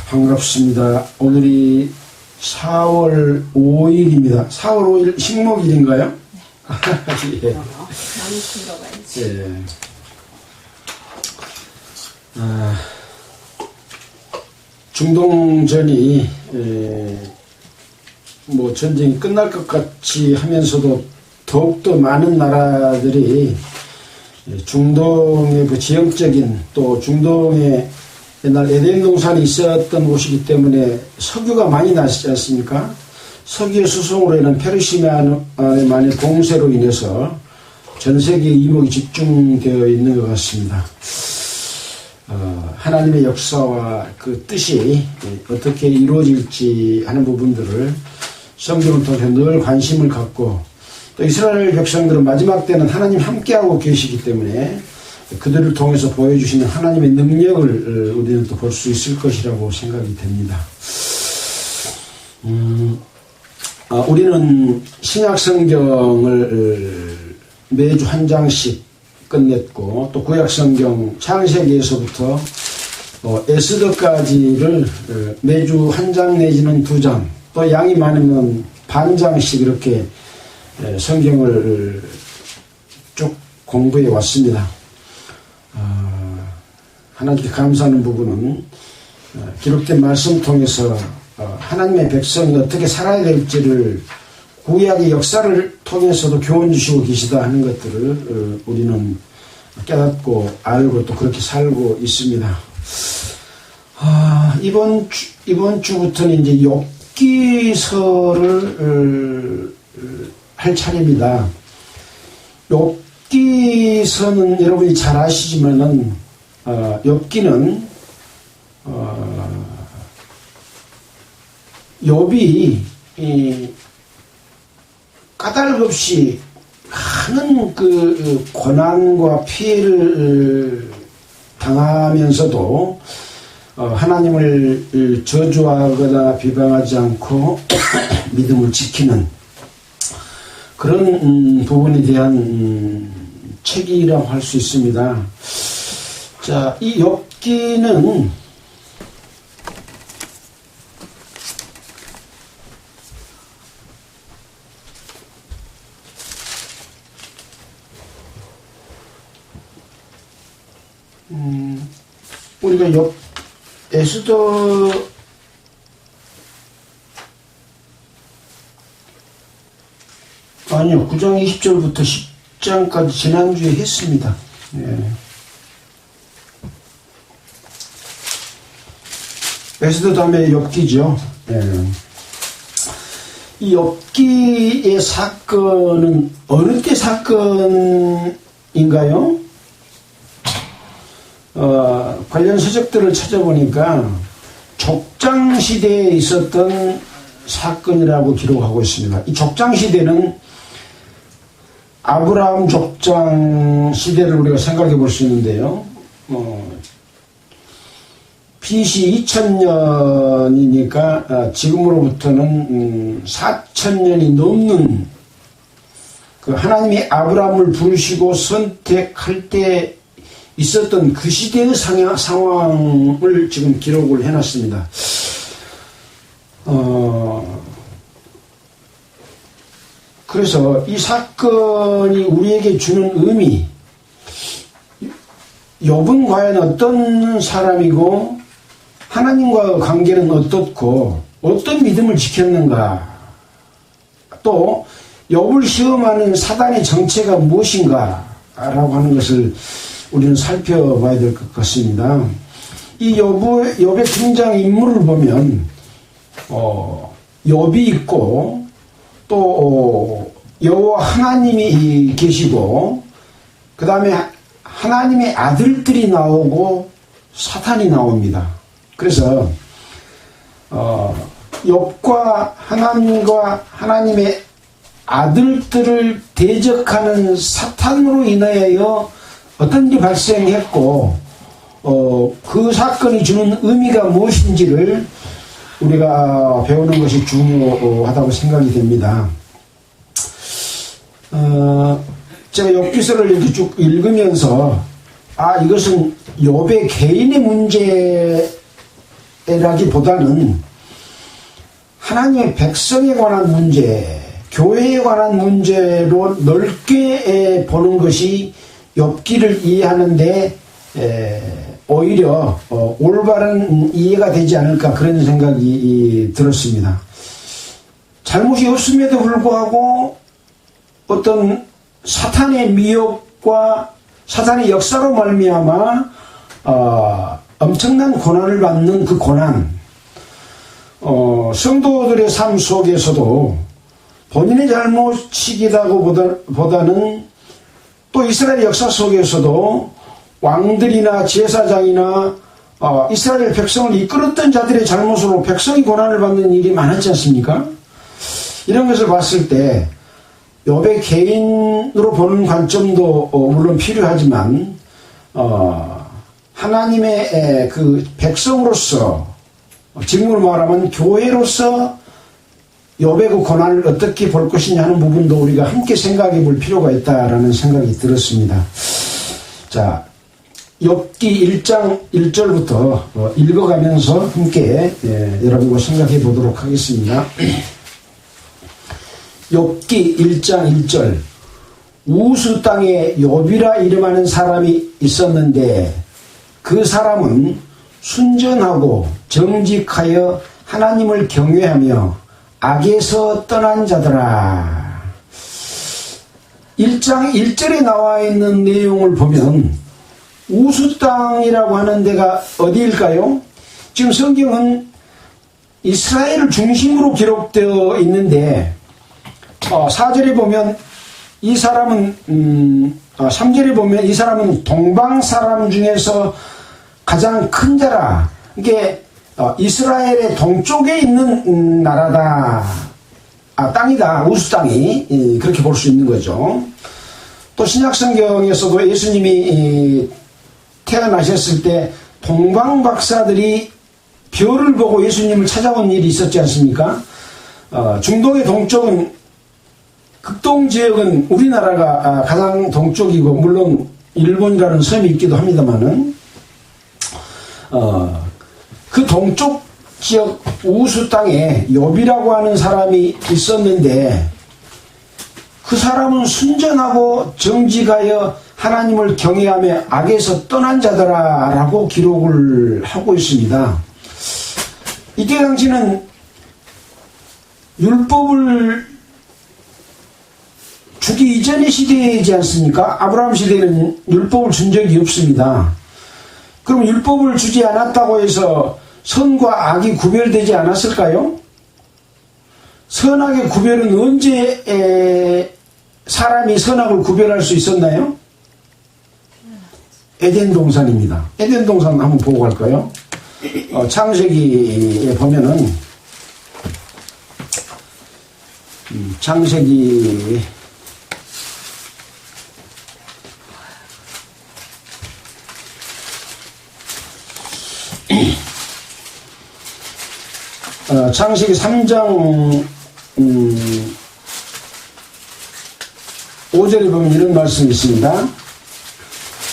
반갑습니다. 오늘이 4월 5일입니다. 4월 5일 식목일인가요? 네. 예. 많이 들어가야지. 예. 중동전이 뭐 전쟁이 끝날 것 같이 하면서도 더욱더 많은 나라들이 중동의 그 지형적인 또 중동의 옛날 에덴 동산이 있었던 곳이기 때문에 석유가 많이 나지 않습니까? 석유의 수송으로 인한 페르시아만의 공세로 인해서 전 세계의 이목이 집중되어 있는 것 같습니다. 하나님의 역사와 그 뜻이 어떻게 이루어질지 하는 부분들을 성경을 통해 늘 관심을 갖고 또 이스라엘 백성들은 마지막 때는 하나님 함께하고 계시기 때문에 그들을 통해서 보여주시는 하나님의 능력을 우리는 또 볼 수 있을 것이라고 생각이 됩니다. 우리는 신약 성경을 매주 한 장씩 끝냈고 또 구약 성경 창세기에서부터 에스더까지를 매주 한 장 내지는 두 장, 또 양이 많으면 반 장씩 이렇게 성경을 쭉 공부해 왔습니다. 하나님께 감사하는 부분은 기록된 말씀 통해서 하나님의 백성이 어떻게 살아야 될지를 구약의 역사를 통해서도 교훈 주시고 계시다 하는 것들을 우리는 깨닫고 알고 또 그렇게 살고 있습니다. 이번 주부터는 이제 욥기서를 할 차례입니다. 욥기서는 여러분이 잘 아시지만은 욥기는 욥이 까닭없이 많은 그 고난과 피해를 당하면서도 하나님을 저주하거나 비방하지 않고 믿음을 지키는 그런 부분에 대한 책이라고 할 수 있습니다. 자, 이 욥기는 우리가 에스더 아니요 9장 20절부터 10장까지 지난주에 했습니다. 예. 에스더 다음에 욥기죠. 예. 이 욥기의 사건은 어느 때 사건인가요? 관련 서적들을 찾아보니까 족장시대에 있었던 사건이라고 기록하고 있습니다. 이 족장시대는 아브라함 족장 시대를 우리가 생각해 볼 수 있는데요. BC 2000년이니까 지금으로부터는 4000년이 넘는 그 하나님이 아브라함을 부르시고 선택할 때 있었던 그 시대의 상황을 지금 기록을 해놨습니다. 그래서 이 사건이 우리에게 주는 의미, 욥은 과연 어떤 사람이고 하나님과의 관계는 어떻고 어떤 믿음을 지켰는가, 또 욥을 시험하는 사단의 정체가 무엇인가 라고 하는 것을 우리는 살펴봐야 될 것 같습니다. 이 욥의 등장인물을 보면 욥이 있고 또 여호와 하나님이 계시고 그 다음에 하나님의 아들들이 나오고 사탄이 나옵니다. 그래서 욥과 하나님과 하나님의 아들들을 대적하는 사탄으로 인하여 어떤 일이 발생했고 그 사건이 주는 의미가 무엇인지를 우리가 배우는 것이 중요하다고 생각이 됩니다. 제가 욥기서를 이렇게 쭉 읽으면서 이것은 욥의 개인의 문제가 문제라기보다는 하나님의 백성에 관한 문제, 교회에 관한 문제로 넓게 보는 것이 욥기를 이해하는데 오히려 올바른 이해가 되지 않을까 그런 생각이 들었습니다. 잘못이 없음에도 불구하고 어떤 사탄의 미혹과 사탄의 역사로 말미암아 엄청난 고난을 받는 그 고난, 성도들의 삶 속에서도 본인의 잘못이기보다는 또 이스라엘 역사 속에서도 왕들이나 제사장이나 이스라엘 백성을 이끌었던 자들의 잘못으로 백성이 고난을 받는 일이 많았지 않습니까? 이런 것을 봤을 때 욥의 개인으로 보는 관점도 물론 필요하지만 하나님의 그 백성으로서, 지금으로 말하면 교회로서 욥의 그 고난을 어떻게 볼 것이냐 하는 부분도 우리가 함께 생각해 볼 필요가 있다라는 생각이 들었습니다. 자, 욥기 1장 1절부터 읽어가면서 함께 여러분과 생각해 보도록 하겠습니다. 욥기 1장 1절. 우스 땅에 욥이라 이름하는 사람이 있었는데 그 사람은 순전하고 정직하여 하나님을 경외하며 악에서 떠난 자더라. 1장 1절에 나와 있는 내용을 보면 우스 땅이라고 하는 데가 어디일까요? 지금 성경은 이스라엘을 중심으로 기록되어 있는데 4절에 보면 이 사람은 3절에 보면 이 사람은 동방 사람 중에서 가장 큰 자라. 이게 이스라엘의 동쪽에 있는 나라다. 땅이다. 우스 땅이. 그렇게 볼 수 있는 거죠. 또 신약성경에서도 예수님이 태어나셨을 때 동방 박사들이 별을 보고 예수님을 찾아온 일이 있었지 않습니까? 중동의 동쪽은, 극동 지역은 우리나라가 가장 동쪽이고 물론 일본이라는 섬이 있기도 합니다만은 그 동쪽 지역 우수 땅에 욥이라고 하는 사람이 있었는데 그 사람은 순전하고 정직하여 하나님을 경외하며 악에서 떠난 자더라 라고 기록을 하고 있습니다. 이때 당시는 율법을 주기 이전의 시대이지 않습니까? 아브라함 시대에는 율법을 준 적이 없습니다. 그럼 율법을 주지 않았다고 해서 선과 악이 구별되지 않았을까요? 선악의 구별은 언제 사람이 선악을 구별할 수 있었나요? 에덴 동산입니다. 에덴 동산 한번 보고 갈까요? 창세기에 보면은 창세기 창세기 3장 5절에 보면 이런 말씀이 있습니다.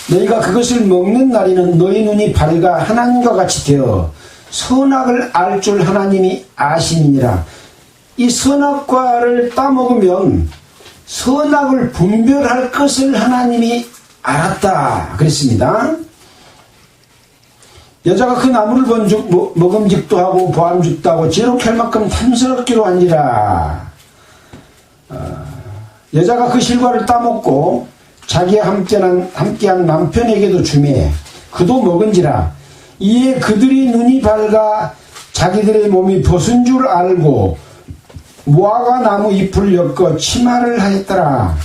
너희가 그것을 먹는 날에는 너희 눈이 밝아 하나님과 같이 되어 선악을 알 줄 하나님이 아심이니라. 이 선악과를 따먹으면 선악을 분별할 것을 하나님이 알았다 그랬습니다. 여자가 그 나무를 먹음직도 하고 보암직도 하고 지혜롭게 할 만큼 탐스럽기로 하니라. 여자가 그 실과를 따먹고 자기와 함께한 남편에게도 주매 그도 먹은지라. 이에 그들이 눈이 밝아 자기들의 몸이 벗은 줄 알고 무화과 나무 잎을 엮어 치마를 하였더라.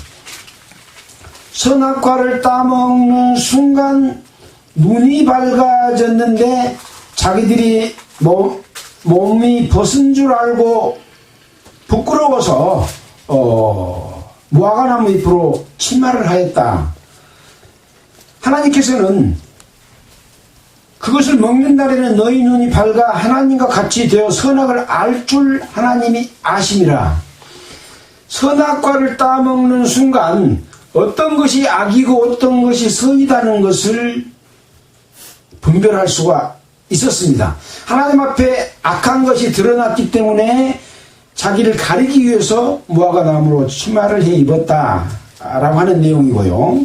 선악과를 따먹는 순간 눈이 밝아졌는데 자기들이 몸이 벗은 줄 알고 부끄러워서 무화과나무 잎으로 치마를 하였다. 하나님께서는 그것을 먹는 날에는 너희 눈이 밝아 하나님과 같이 되어 선악을 알 줄 하나님이 아심이라. 선악과를 따먹는 순간 어떤 것이 악이고 어떤 것이 선이다는 것을 분별할 수가 있었습니다. 하나님 앞에 악한 것이 드러났기 때문에 자기를 가리기 위해서 무화과 나무로 치마를 해 입었다라고 하는 내용이고요.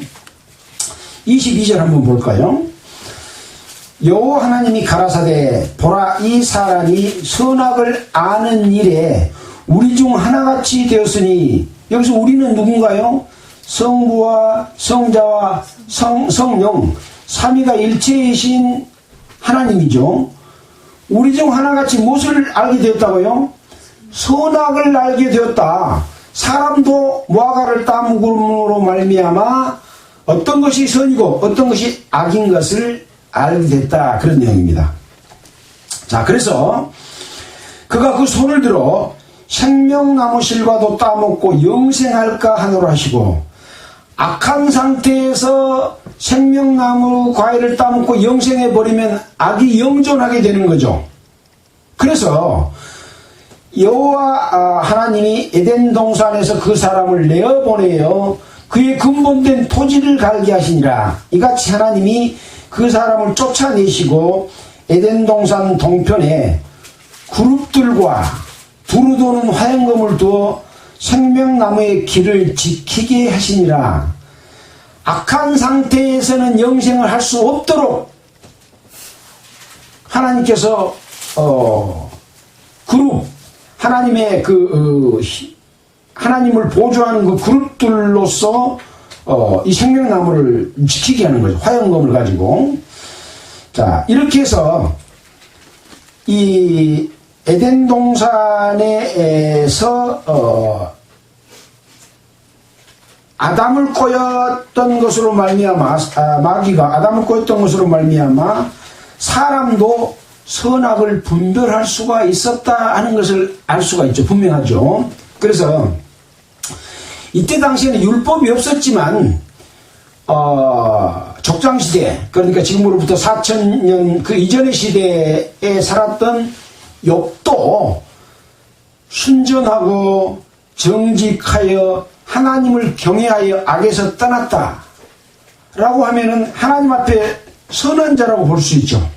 22절 한번 볼까요? 여호와 하나님이 가라사대 보라 이 사람이 선악을 아는 일에 우리 중 하나같이 되었으니 여기서 우리는 누군가요? 성부와 성자와 성령 삼위가 일체이신 하나님이죠. 우리 중 하나같이 무엇을 알게 되었다고요? 선악을 알게 되었다. 사람도 무화과를 따먹음으로 말미암아 어떤 것이 선이고 어떤 것이 악인 것을 알게 됐다. 그런 내용입니다. 자, 그래서 그가 그 손을 들어 생명나무 실과도 따먹고 영생할까 하노라 하시고, 악한 상태에서 생명나무 과일을 따먹고 영생해버리면 악이 영존하게 되는 거죠. 그래서 여호와 하나님이 에덴 동산에서 그 사람을 내어보내어 그의 근본된 토지를 갈게 하시니라. 이같이 하나님이 그 사람을 쫓아내시고 에덴 동산 동편에 그룹들과 두루 도는 화영검을 두어 생명나무의 길을 지키게 하시니라. 악한 상태에서는 영생을 할 수 없도록 하나님께서 그룹, 하나님의 하나님을 보조하는 그 그룹들로서 이 생명나무를 지키게 하는 거죠. 화영검을 가지고. 자, 이렇게 해서 이 에덴 동산에서 아담을 꼬였던 것으로 말미암아 마귀가 아담을 꼬였던 것으로 말미암아 사람도 선악을 분별할 수가 있었다 하는 것을 알 수가 있죠. 분명하죠. 그래서 이때 당시에는 율법이 없었지만 족장시대, 그러니까 지금으로부터 4000년 그 이전의 시대에 살았던 욥도 순전하고 정직하여 하나님을 경외하여 악에서 떠났다 라고 하면은 하나님 앞에 선한 자라고 볼 수 있죠.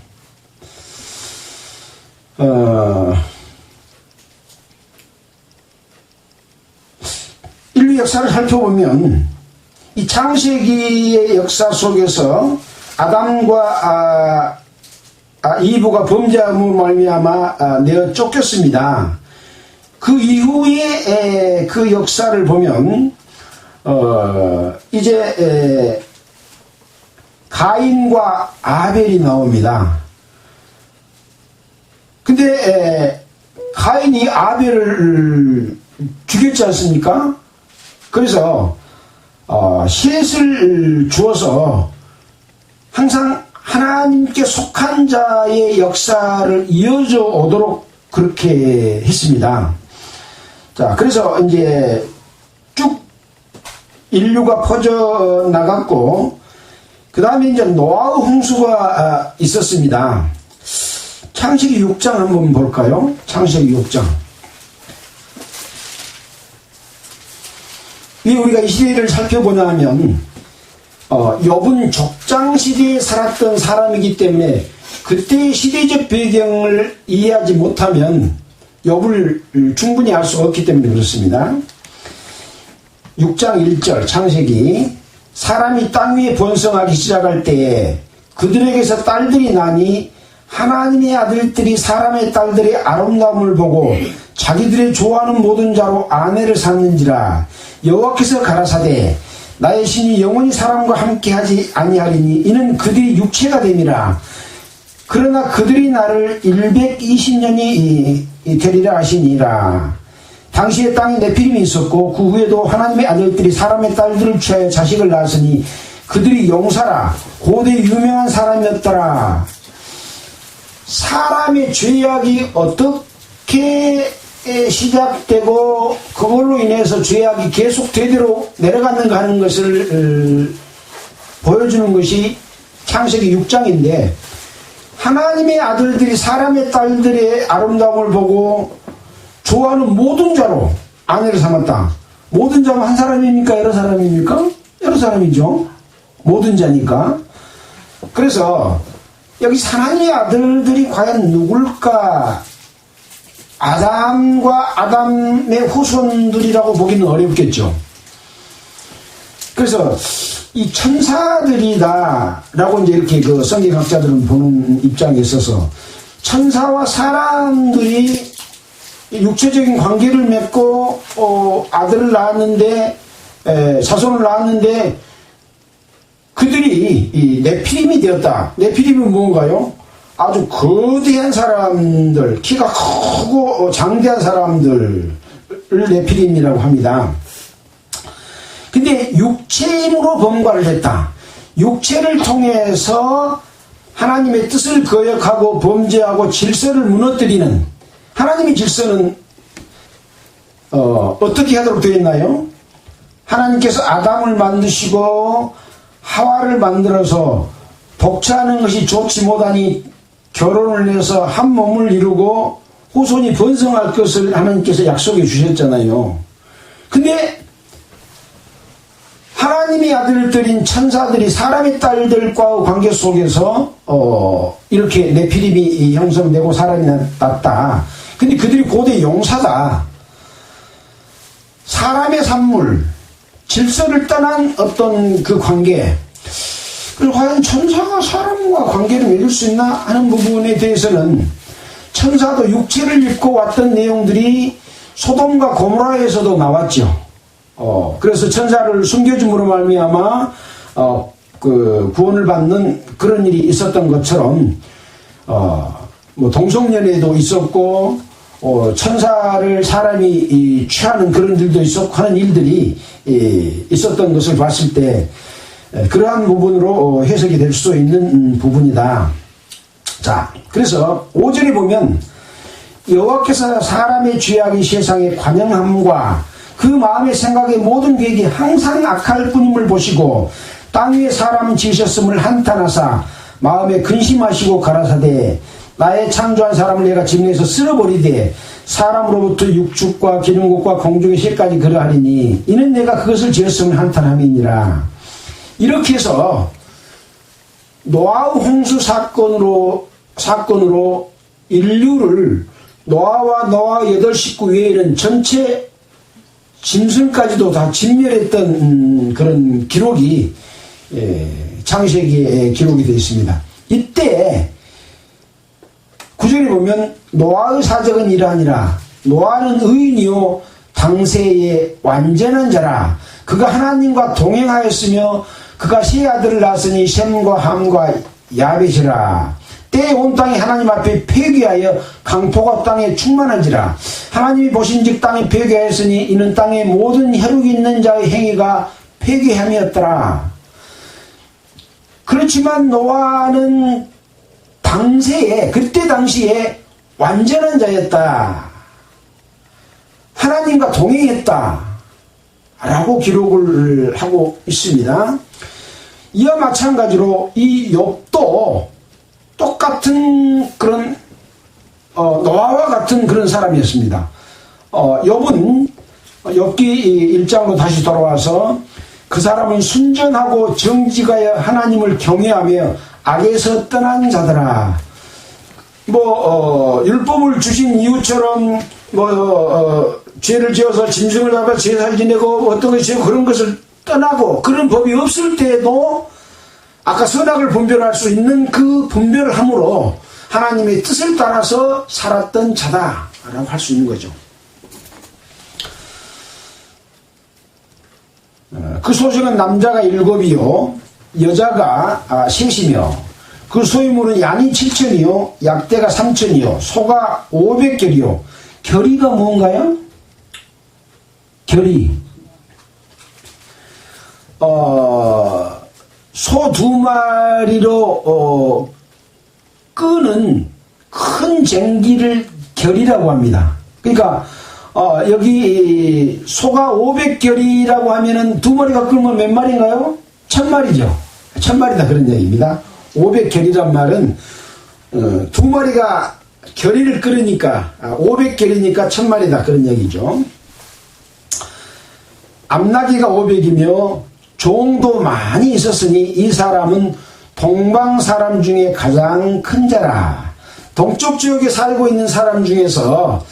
인류 역사를 살펴보면 이 창세기의 역사 속에서 아담과 이브가 범죄함으로 말미암아 내어 쫓겼습니다. 그 이후에 그 역사를 보면 이제 가인과 아벨이 나옵니다. 근데 가인이 아벨을 죽였지 않습니까? 그래서 셋을 주어서 항상 하나님께 속한 자의 역사를 이어져 오도록 그렇게 했습니다. 자, 그래서 이제 쭉 인류가 퍼져 나갔고, 그 다음에 이제 노아의 홍수가 있었습니다. 창세기 6장 한번 볼까요? 창세기 6장. 왜 우리가 이 시대를 살펴보냐 하면, 욥은 족장시대에 살았던 사람이기 때문에 그때의 시대적 배경을 이해하지 못하면 욥을 충분히 알 수가 없기 때문에 그렇습니다. 6장 1절 창세기. 사람이 땅 위에 번성하기 시작할 때에 그들에게서 딸들이 나니 하나님의 아들들이 사람의 딸들의 아름다움을 보고 자기들의 좋아하는 모든 자로 아내를 삼는지라. 여호와께서 가라사대 나의 신이 영원히 사람과 함께하지 아니하리니 이는 그들이 육체가 됨이라. 그러나 그들이 나를 120년이 되리라 하시니라. 당시에 땅에 네피림이 있었고 그 후에도 하나님의 아들들이 사람의 딸들을 취하여 자식을 낳았으니 그들이 용사라 고대 유명한 사람이었더라. 사람의 죄악이 어떻게 시작되고 그걸로 인해서 죄악이 계속 되도록 내려갔는가 하는 것을 보여주는 것이 창세기 6장인데, 하나님의 아들들이 사람의 딸들의 아름다움을 보고 좋아하는 모든 자로 아내를 삼았다. 모든 자는 한 사람입니까? 여러 사람입니까? 여러 사람이죠. 모든 자니까. 그래서 여기 하나님의 아들들이 과연 누굴까? 아담과 아담의 후손들이라고 보기는 어렵겠죠. 그래서 이 천사들이다라고 이제 이렇게 그 성경학자들은 보는 입장에 있어서 천사와 사람들이 육체적인 관계를 맺고 아들을 낳았는데 자손을 낳았는데 그들이 이 네피림이 되었다. 네피림은 뭔가요? 아주 거대한 사람들, 키가 크고 장대한 사람들을 네피림이라고 합니다. 근데 육체로 범과를 했다. 육체를 통해서 하나님의 뜻을 거역하고 범죄하고 질서를 무너뜨리는 하나님의 질서는 어떻게 하도록 되어 있나요? 하나님께서 아담을 만드시고 하와를 만들어서 독차하는 것이 좋지 못하니 결혼을 해서 한 몸을 이루고 후손이 번성할 것을 하나님께서 약속해 주셨잖아요. 근데 하나님의 아들들인 천사들이 사람의 딸들과의 관계 속에서 이렇게 네피림이 형성되고 사람이 났다. 근데 그들이 고대 용사다. 사람의 산물, 질서를 떠난 어떤 그 관계, 그리고 과연 천사가 사람과 관계를 맺을 수 있나 하는 부분에 대해서는 천사도 육체를 입고 왔던 내용들이 소돔과 고모라에서도 나왔죠. 그래서 천사를 숨겨줌으로 말미암아 그 구원을 받는 그런 일이 있었던 것처럼 뭐 동성연애도 있었고 천사를 사람이 취하는 그런 일도 있었고 하는 일들이 있었던 것을 봤을 때 그러한 부분으로 해석이 될 수 있는 부분이다. 자, 그래서 5절에 보면 여호와께서 사람의 죄악이 세상에 관영함과 그 마음의 생각의 모든 계획이 항상 악할 뿐임을 보시고 땅 위에 사람은 지으셨음을 한탄하사 마음에 근심하시고 가라사대 나의 창조한 사람을 내가 짐내에서 쓸어버리되 사람으로부터 육축과 기는 것과 공중의 실까지 그러하리니 이는 내가 그것을 지었음을 한탄함이니라. 이렇게 해서 노아의 홍수 사건으로 인류를 노아와 노아 8식구 외에는 전체 짐승까지도 다 진멸했던 그런 기록이 창세기에 기록이 되어 있습니다. 이때 9절에 보면 노아의 사적은 이러하니라. 노아는 의인이요 당세의 완전한 자라. 그가 하나님과 동행하였으며 그가 세 아들을 낳았으니 셈과 함과 야벳이라. 때에 온 땅이 하나님 앞에 폐기하여 강포가 땅에 충만한지라. 하나님이 보신즉 땅에 폐기하였으니 이는 땅에 모든 혈육이 있는 자의 행위가 폐기함이었더라. 그렇지만 노아는 그때 당시에 완전한 자였다. 하나님과 동행했다. 라고 기록을 하고 있습니다. 이와 마찬가지로 이 욥도 똑같은 그런 노아와 같은 그런 사람이었습니다. 욥은 욥기 1장으로 다시 돌아와서 그 사람은 순전하고 정직하여 하나님을 경외하며 악에서 떠난 자더라. 율법을 주신 이유처럼 죄를 지어서 짐승을 잡아 제사를 지내고 어떤 것이 그런 것을 떠나고 그런 법이 없을 때에도 아까 선악을 분별할 수 있는 그 분별함으로 하나님의 뜻을 따라서 살았던 자다라고 할 수 있는 거죠. 그 소식은 남자가 7이요 여자가 3이며 그 소유물은 양이 7천이요 약대가 3천이요 소가 500결이요. 결의가 뭔가요? 결의. 소 2마리로 끄는 큰 쟁기를 결이라고 합니다. 그러니까 여기 소가 500결이라고 하면은 2마리가 끌면 몇 마리인가요? 1000마리죠. 1000마리다 그런 얘기입니다. 500결이란 말은 2마리가 결의를 끌으니까 500결이니까 1000마리다 그런 얘기죠. 암나기가 500이며 종도 많이 있었으니 이 사람은 동방 사람 중에 가장 큰 자라. 동쪽 지역에 살고 있는 사람 중에서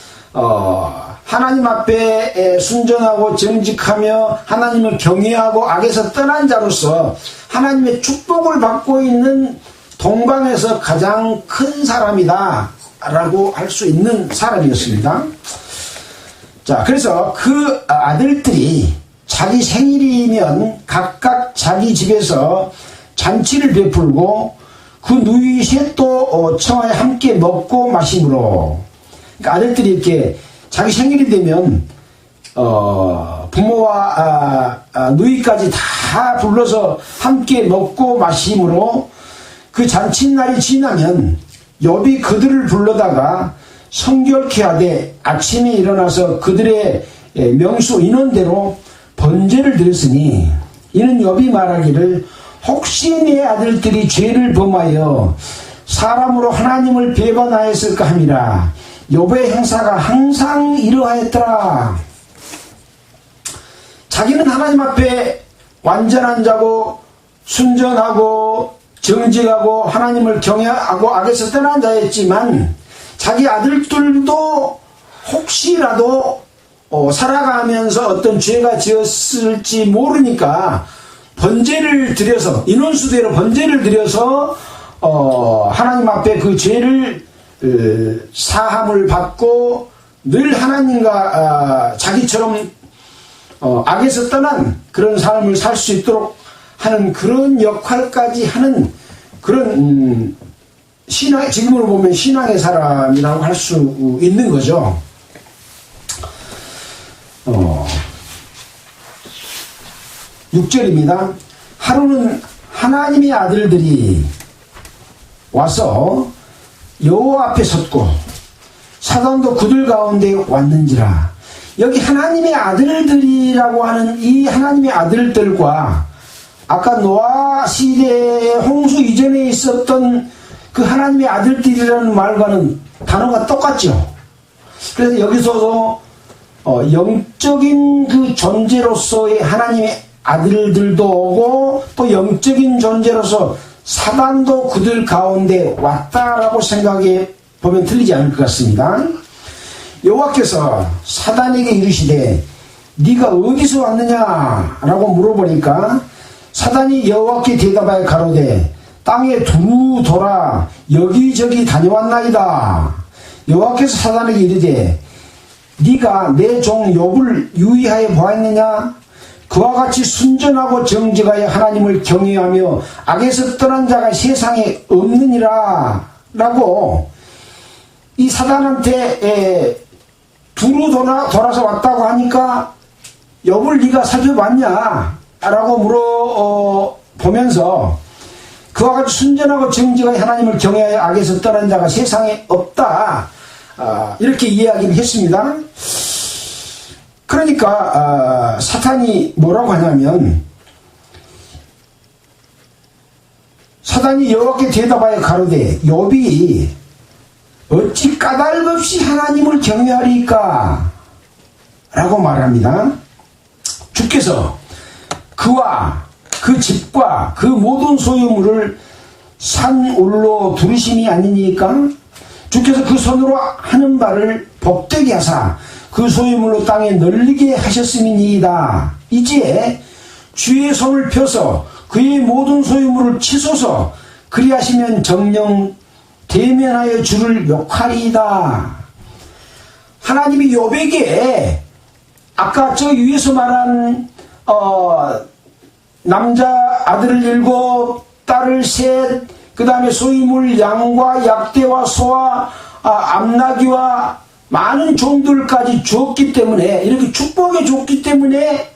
하나님 앞에 순전하고 정직하며 하나님을 경외하고 악에서 떠난 자로서 하나님의 축복을 받고 있는 동방에서 가장 큰 사람이다 라고 할 수 있는 사람이었습니다. 자, 그래서 그 아들들이 자기 생일이면 각각 자기 집에서 잔치를 베풀고 그 누이 셋도 청하에 함께 먹고 마심으로. 그러니까 아들들이 이렇게 자기 생일이 되면 부모와 누이까지 다 불러서 함께 먹고 마심으로 그 잔칫날이 지나면 욥이 그들을 불러다가 성결케 하되 아침에 일어나서 그들의 명수 인원대로 번제를 드렸으니 이는 욥이 말하기를 혹시 내 아들들이 죄를 범하여 사람으로 하나님을 배반하였을까 함이라. 욥의 형사가 항상 이러하였더라. 자기는 하나님 앞에 완전한 자고 순전하고 정직하고 하나님을 경외하고 악에서 떠난 자였지만 자기 아들들도 혹시라도 살아가면서 어떤 죄가 지었을지 모르니까 번제를 드려서 인원수대로 번제를 드려서 하나님 앞에 그 죄를 사함을 받고 늘 하나님과 자기처럼 악에서 떠난 그런 삶을 살 수 있도록 하는 그런 역할까지 하는 그런 신앙, 지금으로 보면 신앙의 사람이라고 할 수 있는 거죠. 6절입니다. 하루는 하나님의 아들들이 와서 여호와 앞에 섰고 사단도 그들 가운데 왔는지라. 여기 하나님의 아들들이라고 하는 이 하나님의 아들들과 아까 노아 시대의 홍수 이전에 있었던 그 하나님의 아들들이라는 말과는 단어가 똑같죠. 그래서 여기서도 영적인 그 존재로서의 하나님의 아들들도 오고 또 영적인 존재로서 사단도 그들 가운데 왔다라고 생각해 보면 틀리지 않을 것 같습니다. 여호와께서 사단에게 이르시되 네가 어디서 왔느냐라고 물어보니까 사단이 여호와께 대답하여 가로되 땅에 두루 돌아 여기저기 다녀왔나이다. 여호와께서 사단에게 이르되 네가 내 종 욥을 유의하여 보았느냐? 그와 같이 순전하고 정직하여 하나님을 경외하며 악에서 떠난 자가 세상에 없느니라 라고 이 사단한테 두루 돌아서 왔다고 하니까 욥을 네가 살펴봤냐? 라고 물어보면서 그와 같이 순전하고 정직하여 하나님을 경외하여 악에서 떠난 자가 세상에 없다. 이렇게 이야기를 했습니다. 그러니까 사탄이 뭐라고 하냐면 사단이 여호와께 대답하여 가로되 욥이 어찌 까닭 없이 하나님을 경외하리까? 라고 말합니다. 주께서 그와 그 집과 그 모든 소유물을 산 울로 두르심이 아니니까? 주께서 그 손으로 하는 바를 복되게 하사 그 소유물로 땅에 널리게 하셨음이니이다. 이제 주의 손을 펴서 그의 모든 소유물을 치소서. 그리하시면 정령 대면하여 주를 욕하리이다. 하나님이 욥에게 아까 저 위에서 말한 남자 아들을 7, 딸을 3, 그 다음에 소유물 양과 약대와 소와 암나귀와 많은 종들까지 주었기 때문에 이렇게 축복해 줬기 때문에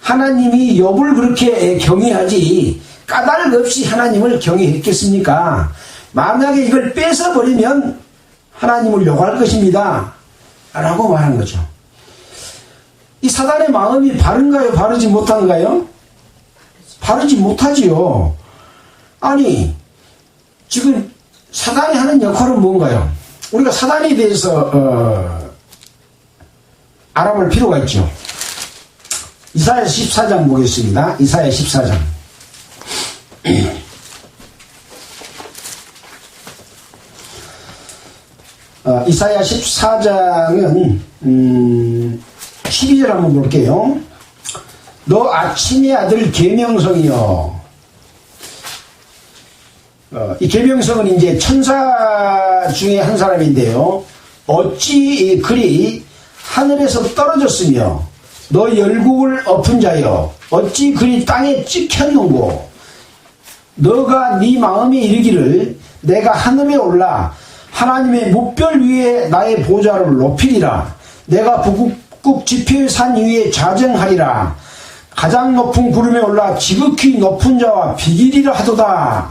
하나님이 욥을 그렇게 경외하지 까닭 없이 하나님을 경외했겠습니까? 만약에 이걸 뺏어버리면 하나님을 욕할 것입니다 라고 말한 거죠. 이 사단의 마음이 바른가요? 바르지 못한가요? 바르지 못하지요. 아니 지금 사단이 하는 역할은 뭔가요? 우리가 사단에 대해서 알아볼 필요가 있죠. 이사야 14장 보겠습니다. 이사야 14장 이사야 14장은 12절 한번 볼게요. 너 아침의 아들 계명성이여. 이 계명성은 이제 천사 중에 한 사람인데요. 어찌 그리 하늘에서 떨어졌으며 너 열국을 엎은 자여 어찌 그리 땅에 찍혔는고. 너가 네 마음에 이르기를 내가 하늘에 올라 하나님의 뭇별 위에 나의 보좌를 높이리라. 내가 북극 지표의 산 위에 자정하리라. 가장 높은 구름에 올라 지극히 높은 자와 비기리라 하도다.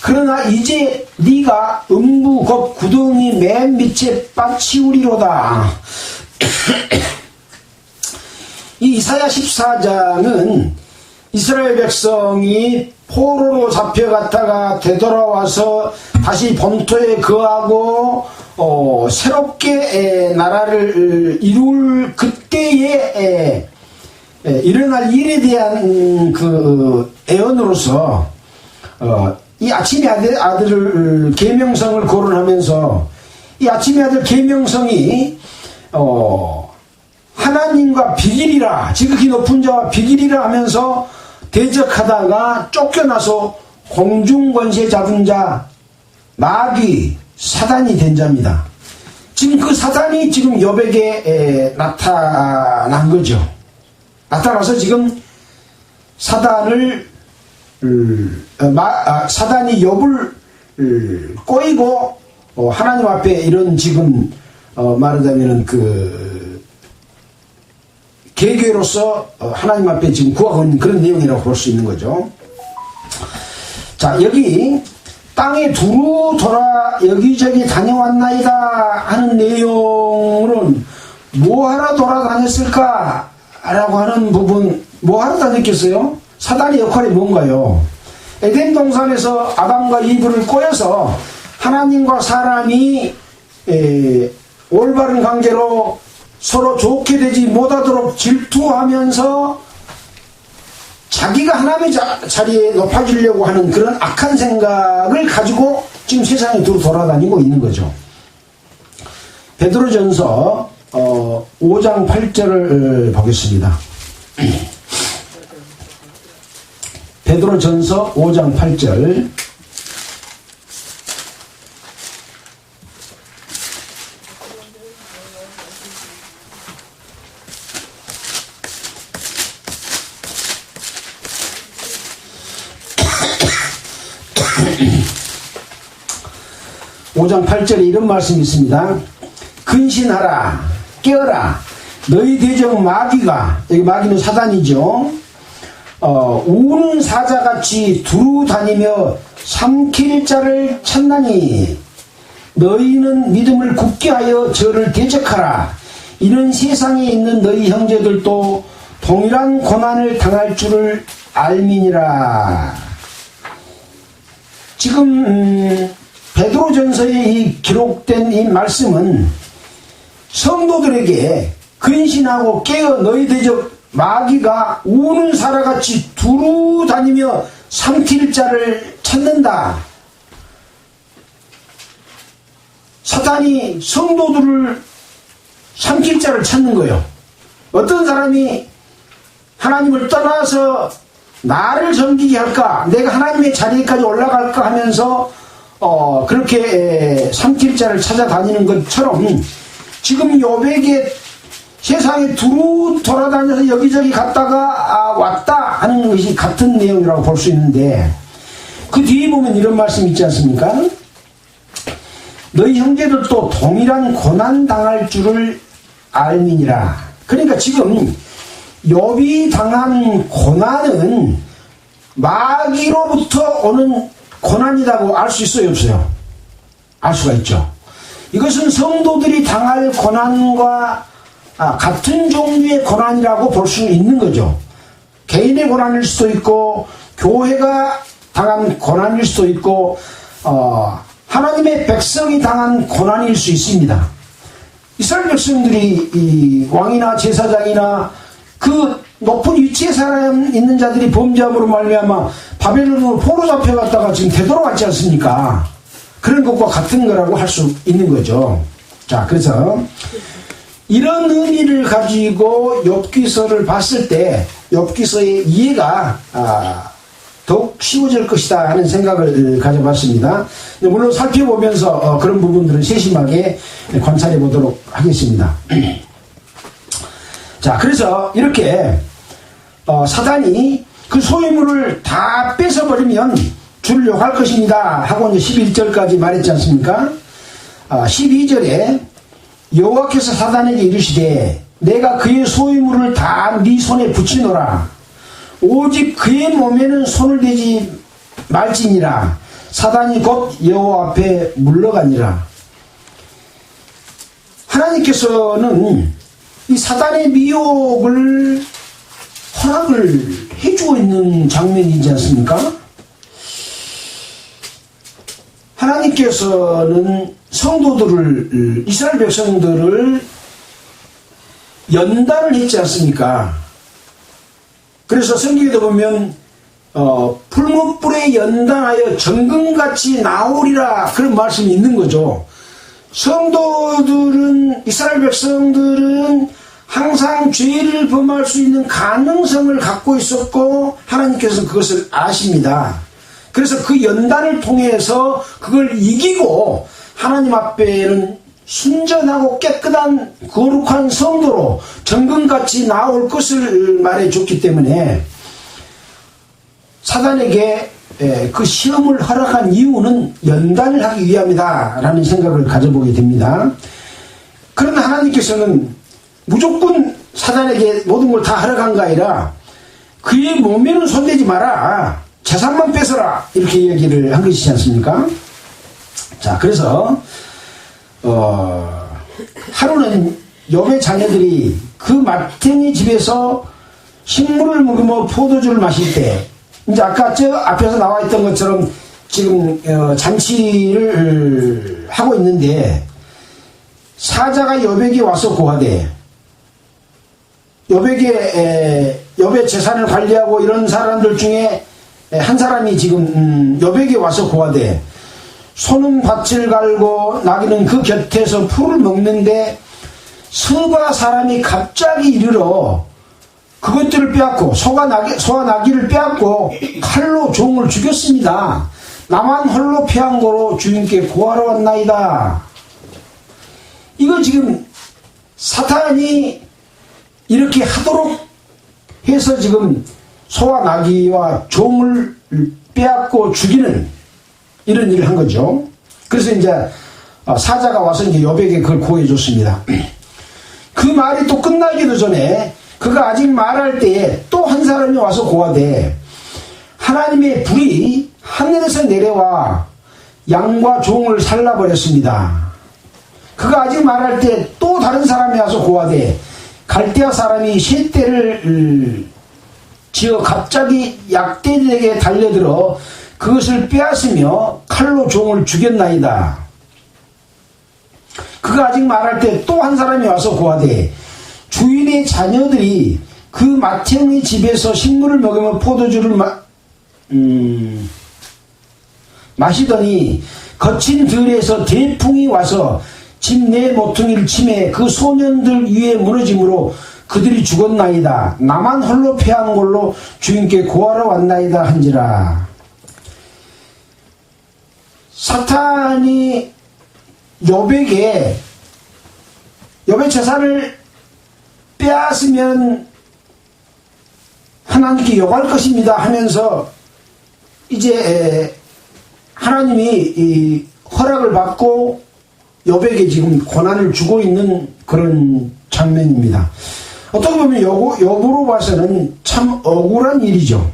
그러나 이제 네가 음부 곧 구덩이 맨 밑에 빠치우리로다. 이 이사야 14장은 이스라엘 백성이 포로로 잡혀갔다가 되돌아와서 다시 본토에 거하고 새롭게 나라를 이룰 그때에 일어날 일에 대한 그 애언으로서 이 아침의 아들을 계명성을 거론하면서 이 아침의 아들 계명성이 하나님과 비기리라, 지극히 높은 자와 비기리라 하면서 대적하다가 쫓겨나서 공중권세 잡은 자, 마귀, 사단이 된 자입니다. 지금 그 사단이 지금 욥에게 나타난 거죠. 나타나서 지금 사단이 욥을 꼬이고 하나님 앞에 이런 지금 말하자면은 개교로서 하나님 앞에 지금 구하고 있는 그런 내용이라고 볼 수 있는 거죠. 자, 여기 땅에 두루 돌아 여기저기 다녀왔나이다 하는 내용으로는 뭐하러 돌아다녔을까 라고 하는 부분, 뭐하러 다녔겠어요? 사단의 역할이 뭔가요? 에덴 동산에서 아담과 이브를 꼬여서 하나님과 사람이 올바른 관계로 서로 좋게 되지 못하도록 질투하면서 자기가 하나님의 자리에 높아지려고 하는 그런 악한 생각을 가지고 지금 세상에 돌아다니고 있는 거죠. 베드로전서 5장 8절을 보겠습니다. 베드로전서 5장 8절. (5장 8절에) 이런 말씀이 있습니다. 근신하라, 깨어라, 너희 대적 마귀가, 여기 마귀는 사단이죠. 우는 사자같이 두루 다니며 삼킬 자를 찾나니 너희는 믿음을 굳게 하여 저를 대적하라. 이는 세상에 있는 너희 형제들도 동일한 고난을 당할 줄을 알미니라. 지금 베드로전서에 이 기록된 이 말씀은 성도들에게 근신하고 깨어 너희 대적 마귀가 우는 사자같이 두루 다니며 삼킬 자를 찾는다. 사탄이 성도들을 삼킬 자를 찾는 거예요. 어떤 사람이 하나님을 떠나서 나를 섬기게 할까, 내가 하나님의 자리까지 올라갈까 하면서 그렇게 삼킬 자를 찾아다니는 것처럼 지금 욥에게 세상에 두루 돌아다녀서 여기저기 갔다가 왔다 하는 것이 같은 내용이라고 볼 수 있는데, 그 뒤에 보면 이런 말씀이 있지 않습니까? 너희 형제들도 동일한 고난 당할 줄을 알미니라. 그러니까 지금 욥이 당한 고난은 마귀로부터 오는 고난이라고 알 수 있어요, 없어요? 알 수가 있죠. 이것은 성도들이 당할 고난과 같은 종류의 고난이라고 볼 수 있는 거죠. 개인의 고난일 수도 있고 교회가 당한 고난일 수도 있고 하나님의 백성이 당한 고난일 수 있습니다. 이스라엘 백성들이 이 왕이나 제사장이나 그 높은 위치에 사람 있는 자들이 범죄함으로 말미암아 바벨론으로 포로 잡혀갔다가 지금 되돌아왔지 않습니까? 그런 것과 같은 거라고 할 수 있는 거죠. 자, 그래서 이런 의미를 가지고 욥기서를 봤을 때 욥기서의 이해가 더욱 쉬워질 것이다 하는 생각을 가져봤습니다. 물론 살펴보면서 그런 부분들은 세심하게 관찰해 보도록 하겠습니다. 자, 그래서 이렇게 사단이 그 소유물을 다 뺏어버리면 주를 욕할 것입니다 하고 이제 11절까지 말했지 않습니까? 12절에 여호와께서 사단에게 이르시되 내가 그의 소유물을 다 네 손에 붙이노라. 오직 그의 몸에는 손을 대지 말지니라. 사단이 곧 여호와 앞에 물러가니라. 하나님께서는 이 사단의 미혹을 허락을 해주고 있는 장면이지 않습니까? 하나님께서는 성도들을, 이스라엘 백성들을 연단을 했지 않습니까? 그래서 성경에도 보면 풀무불에 연단하여 정금같이 나오리라 그런 말씀이 있는 거죠. 성도들은, 이스라엘 백성들은 항상 죄를 범할 수 있는 가능성을 갖고 있었고 하나님께서는 그것을 아십니다. 그래서 그 연단을 통해서 그걸 이기고 하나님 앞에는 순전하고 깨끗한 거룩한 성도로 정금같이 나올 것을 말해줬기 때문에 사단에게 그 시험을 허락한 이유는 연단을 하기 위함이다 라는 생각을 가져보게 됩니다. 그러나 하나님께서는 무조건 사단에게 모든 걸 다 허락한 거 아니라 그의 몸에는 손대지 마라, 재산만 뺏어라, 이렇게 얘기를 한 것이지 않습니까? 자, 그래서 하루는 욥의 자녀들이 그 맏형의 집에서 식물을 먹으며 포도주를 마실 때, 이제 아까 저 앞에서 나와 있던 것처럼 지금 잔치를 하고 있는데 사자가 욥에게 와서 고하되, 욥의 재산을 관리하고 이런 사람들 중에 한 사람이 지금 욥에게 와서 고하되, 소는 밭을 갈고 나귀는 그 곁에서 풀을 먹는데 서가 사람이 갑자기 이르러 그것들을 빼앗고 소와 나귀를 빼앗고 칼로 종을 죽였습니다. 나만 홀로 패한 거로 주인께 고하러 왔나이다. 이거 지금 사탄이 이렇게 하도록 해서 지금 소와 나귀와 종을 빼앗고 죽이는 이런 일을 한 거죠. 그래서 이제 사자가 와서 이제 욥에게 그걸 고해 줬습니다. 그 말이 또 끝나기도 전에 그가 아직 말할 때에 또 한 사람이 와서 고하되, 하나님의 불이 하늘에서 내려와 양과 종을 살라버렸습니다. 그가 아직 말할 때 또 다른 사람이 와서 고하되, 갈대아 사람이 셋대를 지어 갑자기 약대들에게 달려들어 그것을 빼앗으며 칼로 종을 죽였나이다. 그가 아직 말할 때 또 한 사람이 와서 고하되, 주인의 자녀들이 그 맏형의 집에서 식물을 먹으며 포도주를 마시더니 거친 들에서 대풍이 와서 집 내 모퉁이를 치매 그 소년들 위에 무너짐으로 그들이 죽었나이다. 나만 홀로 패한 걸로 주인께 고하러 왔나이다 한지라. 사탄이 욥의 재산을 빼앗으면 하나님께 욕할 것입니다 하면서 이제 하나님이 이 허락을 받고 욥에게 지금 고난을 주고 있는 그런 장면입니다. 어떻게 보면 욥으로 봐서는 참 억울한 일이죠.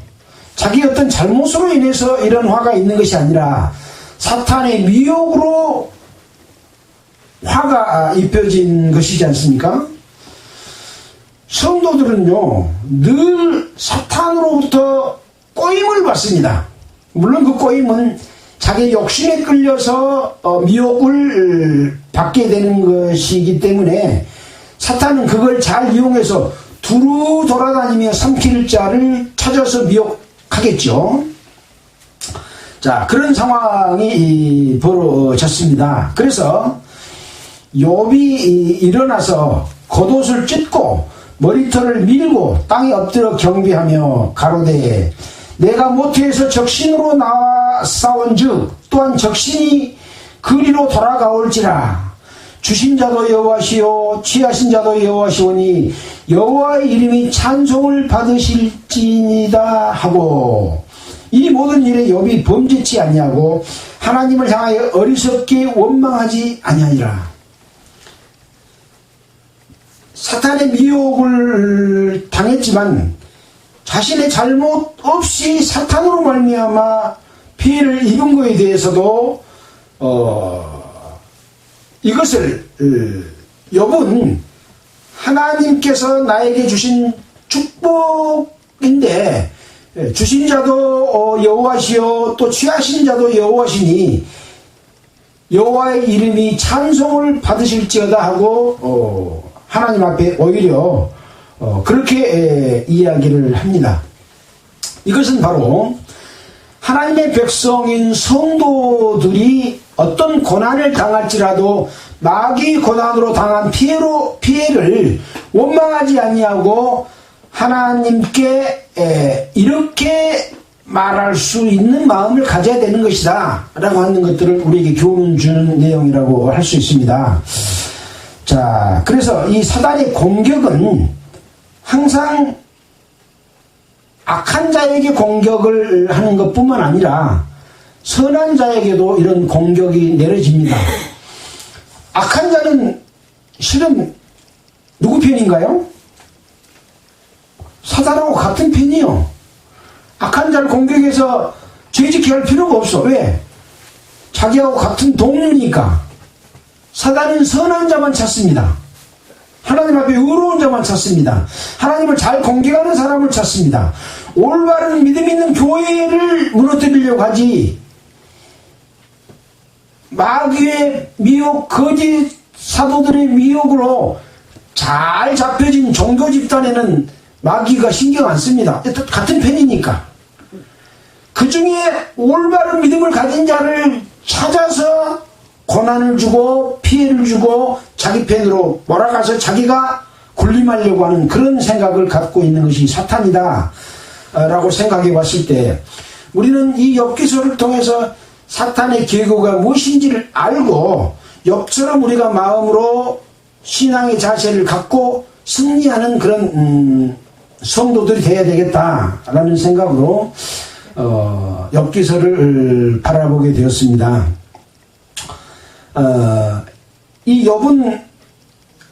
자기 어떤 잘못으로 인해서 이런 화가 있는 것이 아니라 사탄의 미혹으로 화가 입혀진 것이지 않습니까? 성도들은요, 늘 사탄으로부터 꼬임을 받습니다. 물론 그 꼬임은 자기 욕심에 끌려서 미혹을 받게 되는 것이기 때문에 사탄은 그걸 잘 이용해서 두루 돌아다니며 삼킬 자를 찾아서 미혹하겠죠. 자, 그런 상황이 벌어졌습니다. 그래서 욥이 일어나서 겉옷을 찢고 머리털을 밀고 땅에 엎드려 경배하며 가로되 내가 모태에서 적신으로 나와 싸운즉 또한 적신이 그리로 돌아가올지라. 주신 자도 여호와시요 취하신 자도 여호와시오니 여호와의 이름이 찬송을 받으실지니이다 하고, 이 모든 일에 욥이 범죄치 아니하고 하나님을 향하여 어리석게 원망하지 아니하니라. 사탄의 미혹을 당했지만 자신의 잘못 없이 사탄으로 말미암아 피해를 입은 것에 대해서도 이것을 욥은 하나님께서 나에게 주신 축복인데 주신 자도 여호와시요 또 취하신 자도 여호와시니 여호와의 이름이 찬송을 받으실지어다 하고 하나님 앞에 오히려 그렇게 이야기를 합니다. 이것은 바로 하나님의 백성인 성도들이 어떤 고난을 당할지라도 마귀 고난으로 당한 피해를 원망하지 아니하고 하나님께 이렇게 말할 수 있는 마음을 가져야 되는 것이다 라고 하는 것들을 우리에게 교훈 주는 내용이라고 할 수 있습니다. 자, 그래서 이 사단의 공격은 항상 악한 자에게 공격을 하는 것뿐만 아니라 선한 자에게도 이런 공격이 내려집니다. 악한 자는 실은 누구 편인가요? 사단하고 같은 편이요. 악한 자를 공격해서 죄짓게 할 필요가 없어. 왜? 자기하고 같은 동료니까. 사단은 선한 자만 찾습니다. 하나님 앞에 의로운 자만 찾습니다. 하나님을 잘 공격하는 사람을 찾습니다. 올바른 믿음 있는 교회를 무너뜨리려고 하지, 마귀의 미혹, 거짓 사도들의 미혹으로 잘 잡혀진 종교 집단에는 마귀가 신경 안 씁니다. 같은 편이니까. 그 중에 올바른 믿음을 가진 자를 찾아서 고난을 주고 피해를 주고 자기 편으로 몰아가서 자기가 군림하려고 하는 그런 생각을 갖고 있는 것이 사탄이다 라고 생각해 봤을 때, 우리는 이 욥기서를 통해서 사탄의 계교가 무엇인지를 알고 욥처럼 우리가 마음으로 신앙의 자세를 갖고 승리하는 그런 성도들이 되어야 되겠다라는 생각으로 욥기서를 바라보게 되었습니다. 이 욥은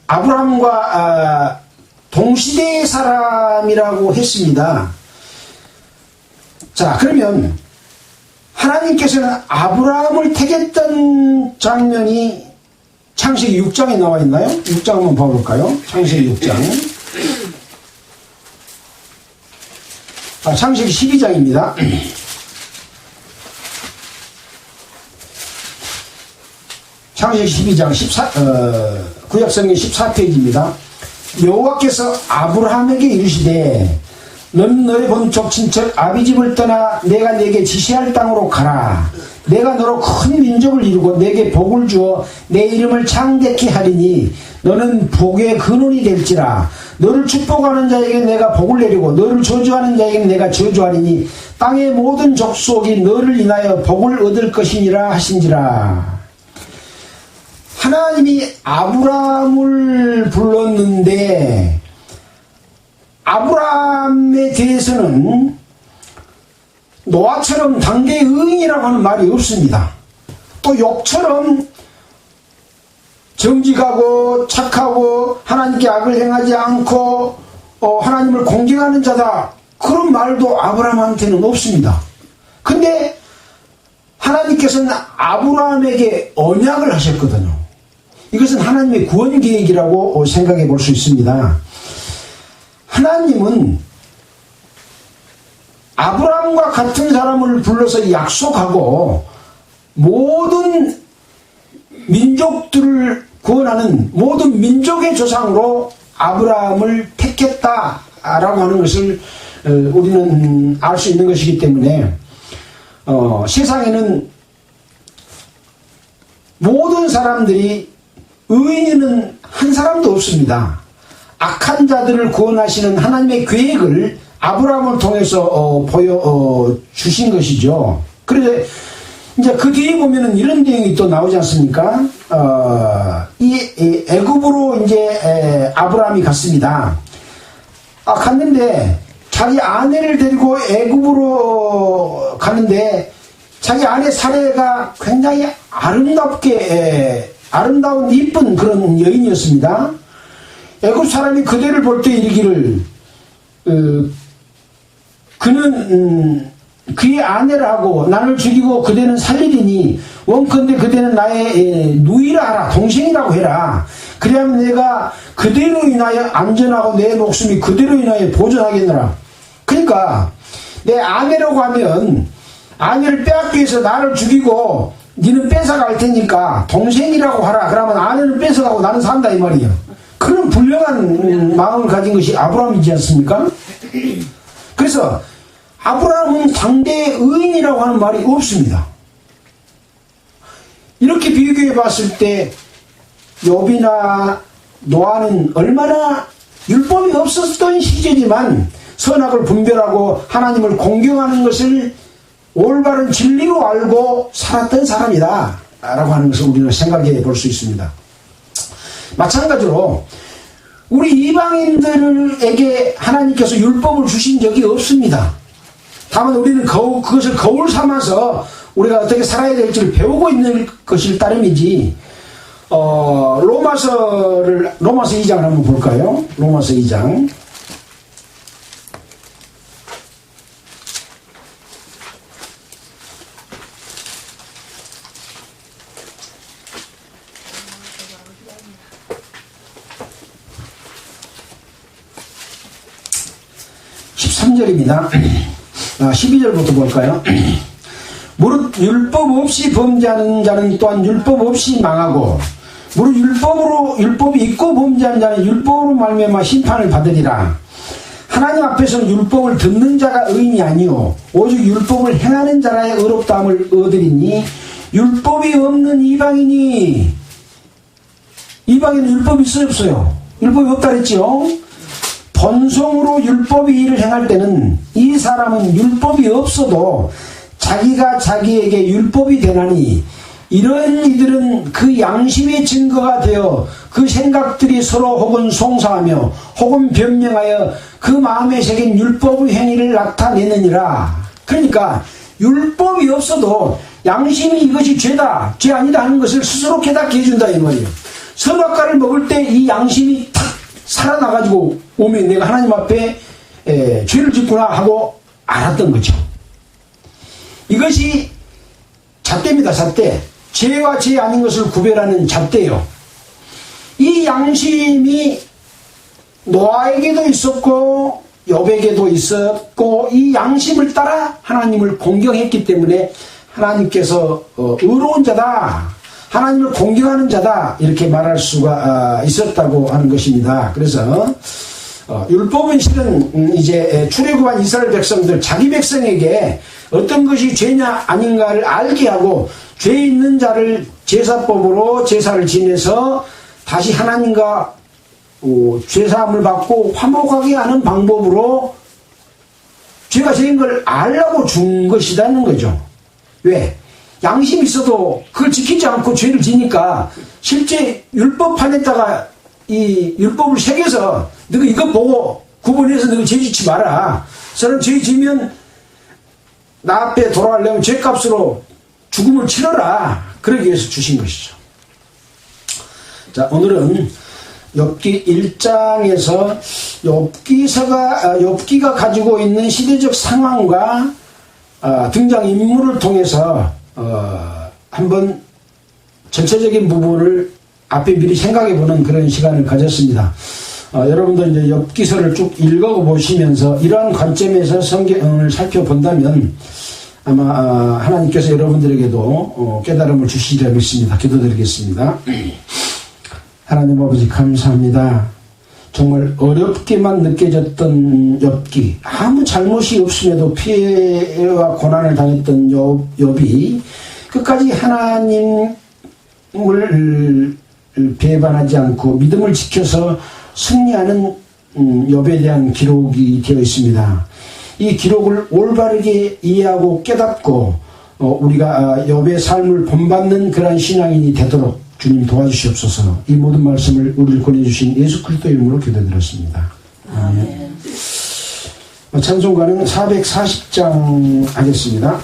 아브라함과 동시대의 사람이라고 했습니다. 자, 그러면 하나님께서는 아브라함을 택했던 장면이 창세기 6장에 나와 있나요? 6장 한번 봐볼까요? 창세기 6장. 창세기 12장입니다. 창세기 12장 구약성경 14페이지입니다. 여호와께서 아브라함에게 이르시되 너는 너의 본족 친척 아비집을 떠나 내가 네게 지시할 땅으로 가라. 내가 너로 큰 민족을 이루고 네게 복을 주어 내 이름을 창대케 하리니 너는 복의 근원이 될지라. 너를 축복하는 자에게 내가 복을 내리고 너를 저주하는 자에게 내가 저주하리니 땅의 모든 족속이 너를 인하여 복을 얻을 것이니라 하신지라. 하나님이 아브라함을 불렀는데 아브라함에 대해서는 노아처럼 당대의 의인이라고 하는 말이 없습니다. 또 욥처럼 정직하고 착하고 하나님께 악을 행하지 않고 하나님을 공경하는 자다, 그런 말도 아브라함한테는 없습니다. 근데 하나님께서는 아브라함에게 언약을 하셨거든요. 이것은 하나님의 구원 계획이라고 생각해 볼 수 있습니다. 하나님은 아브라함과 같은 사람을 불러서 약속하고 모든 민족들을 구원하는 모든 민족의 조상으로 아브라함을 택했다라고 하는 것을 우리는 알 수 있는 것이기 때문에 세상에는 모든 사람들이 의인은 한 사람도 없습니다. 악한 자들을 구원하시는 하나님의 계획을 아브라함을 통해서 주신 것이죠. 그래서 이제 그 뒤에 보면은 이런 내용이 또 나오지 않습니까? 이 애굽으로 이제 아브라함이 갔습니다. 갔는데 자기 아내를 데리고 애굽으로 가는데 자기 아내 사례가 굉장히 아름다운 이쁜 그런 여인이었습니다. 애굽 사람이 그대를 볼 때 이르기를 그는 그의 아내를 하고 나를 죽이고 그대는 살리리니 원컨대 그대는 나의 누이라 하라, 동생이라고 해라. 그래야면 내가 그대로 인하여 안전하고 내 목숨이 그대로 인하여 보존하겠노라. 그러니까 내 아내라고 하면 아내를 빼앗기 위해서 나를 죽이고 니는 뺏어갈 테니까 동생이라고 하라. 그러면 아내는 뺏어가고 나는 산다 이 말이에요. 그런 불량한 마음을 가진 것이 아브라함이지 않습니까? 그래서 아브라함은 당대의 의인이라고 하는 말이 없습니다. 이렇게 비교해 봤을 때 욥이나 노아는 얼마나 율법이 없었던 시제지만 선악을 분별하고 하나님을 공경하는 것을 올바른 진리로 알고 살았던 사람이다 라고 하는 것을 우리는 생각해 볼 수 있습니다. 마찬가지로 우리 이방인들에게 하나님께서 율법을 주신 적이 없습니다. 다만 우리는 그것을 거울 삼아서 우리가 어떻게 살아야 될지를 배우고 있는 것일 따름이지. 로마서 2장을 한번 볼까요? 로마서 2장. (13절입니다) 12절부터 볼까요? 무릇 율법 없이 범죄하는 자는 또한 율법 없이 망하고 무릇 율법이 있고 범죄하는 자는 율법으로 말미암아 심판을 받으리라. 하나님 앞에서는 율법을 듣는 자가 의인이 아니요 오직 율법을 행하는 자라의 의롭다함을 얻으리니 율법이 없는 이방인은 율법이 있어요 없어요? 율법이 없다 그랬죠? 본성으로 율법의 일을 행할 때는 이 사람은 율법이 없어도 자기가 자기에게 율법이 되나니 이런 이들은 그 양심의 증거가 되어 그 생각들이 서로 혹은 송사하며 혹은 변명하여 그 마음에 새긴 율법의 행위를 나타내느니라. 그러니까 율법이 없어도 양심이 이것이 죄다 죄 아니다 하는 것을 스스로 깨닫게 해준다 이 말이에요. 선악과를 먹을 때 이 양심이 탁 살아나가지고 오면 내가 하나님 앞에 죄를 짓구나 하고 알았던 거죠. 이것이 잣대입니다. 잣대. 죄와 죄 아닌 것을 구별하는 잣대요. 이 양심이 노아에게도 있었고 욥에게도 있었고 이 양심을 따라 하나님을 공경했기 때문에 하나님께서 의로운 자다, 하나님을 공경하는 자다 이렇게 말할 수가 있었다고 하는 것입니다. 그래서 율법은 실은 이제 출애굽한 이스라엘 백성들 자기 백성에게 어떤 것이 죄냐 아닌가를 알게 하고 죄 있는 자를 제사법으로 제사를 지내서 다시 하나님과 죄사함을 받고 화목하게 하는 방법으로 죄가 죄인 걸 알라고 준 것이라는 거죠. 왜? 양심이 있어도 그걸 지키지 않고 죄를 지니까 실제 율법판에다가 이 율법을 새겨서 너가 이거 보고 구분해서 너가 죄 짓지 마라. 저는 죄 지면 나 앞에 돌아가려면 죄값으로 죽음을 치러라. 그러기 위해서 주신 것이죠. 자, 오늘은 욥기 1장에서 욥기가 가지고 있는 시대적 상황과 등장인물을 통해서 한번 전체적인 부분을 앞에 미리 생각해보는 그런 시간을 가졌습니다. 여러분들 이제 욥기서를 쭉 읽어보시면서 이러한 관점에서 성경을 살펴본다면 아마 하나님께서 여러분들에게도 깨달음을 주시리라 믿습니다. 기도드리겠습니다. 하나님 아버지 감사합니다. 정말 어렵게만 느껴졌던 욥기, 아무 잘못이 없음에도 피해와 고난을 당했던 욥이 끝까지 하나님을 배반하지 않고 믿음을 지켜서 승리하는 욥에 대한 기록이 되어 있습니다. 이 기록을 올바르게 이해하고 깨닫고 우리가 욥의 삶을 본받는 그러한 신앙인이 되도록 주님 도와주시옵소서. 이 모든 말씀을 우리를 권해주신 예수 그리스도 이름으로 기도드렸습니다. 아멘. 찬송가는 440장 하겠습니다.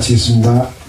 마치겠습니다.